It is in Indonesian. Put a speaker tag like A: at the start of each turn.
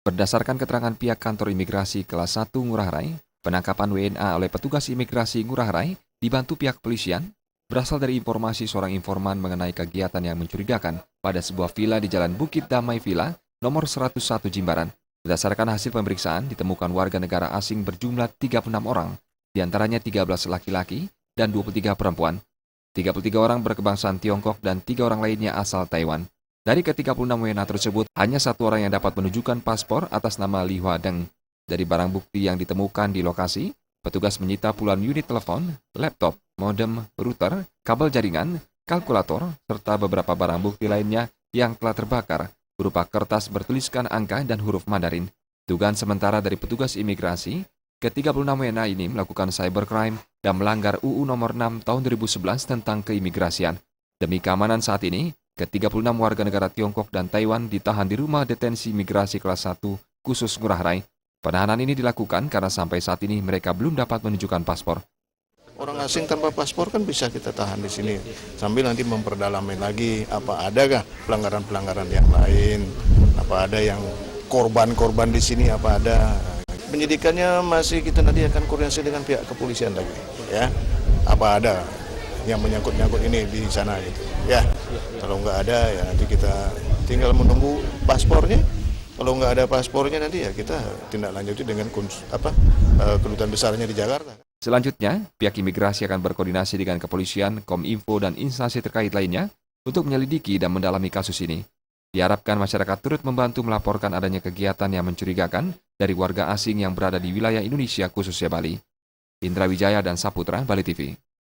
A: Berdasarkan keterangan pihak kantor imigrasi kelas 1 Ngurah Rai, penangkapan WNA oleh petugas imigrasi Ngurah Rai dibantu pihak kepolisian berasal dari informasi seorang informan mengenai kegiatan yang mencurigakan pada sebuah villa di Jalan Bukit Damai Villa nomor 101 Jimbaran. Berdasarkan hasil pemeriksaan, ditemukan warga negara asing berjumlah 36 orang, diantaranya 13 laki-laki dan 23 perempuan. 33 orang berkebangsaan Tiongkok dan 3 orang lainnya asal Taiwan. Dari ke-36 WNA tersebut, hanya 1 orang yang dapat menunjukkan paspor atas nama Li Hua Deng. Dari barang bukti yang ditemukan di lokasi, petugas menyita puluhan unit telepon, laptop, modem, router, kabel jaringan, kalkulator, serta beberapa barang bukti lainnya yang telah terbakar, berupa kertas bertuliskan angka dan huruf Mandarin. Dugaan sementara dari petugas imigrasi, ke-36 WNA ini melakukan cybercrime dan melanggar UU nomor 6 tahun 2011 tentang keimigrasian. Demi keamanan saat ini, ke-36 warga negara Tiongkok dan Taiwan ditahan di rumah detensi imigrasi kelas 1 khusus Ngurah Rai. Penahanan ini dilakukan karena sampai saat ini mereka belum dapat menunjukkan paspor.
B: Orang asing tanpa paspor kan bisa kita tahan di sini sambil nanti memperdalami lagi apa adakah pelanggaran-pelanggaran yang lain, apa ada yang korban-korban di sini apa ada. Penyidikannya masih kita nanti akan koordinasi dengan pihak kepolisian lagi, ya. Apa ada yang menyangkut-nyangkut ini di sana gitu, ya. Kalau nggak ada ya nanti kita tinggal menunggu paspornya. Kalau nggak ada paspornya nanti ya kita tindak lanjuti dengan kedutaan besarnya di Jakarta.
A: Selanjutnya, pihak imigrasi akan berkoordinasi dengan kepolisian, Kominfo, dan instansi terkait lainnya untuk menyelidiki dan mendalami kasus ini. Diharapkan masyarakat turut membantu melaporkan adanya kegiatan yang mencurigakan dari warga asing yang berada di wilayah Indonesia khususnya Bali. Indra Wijaya dan Saputra, Bali TV.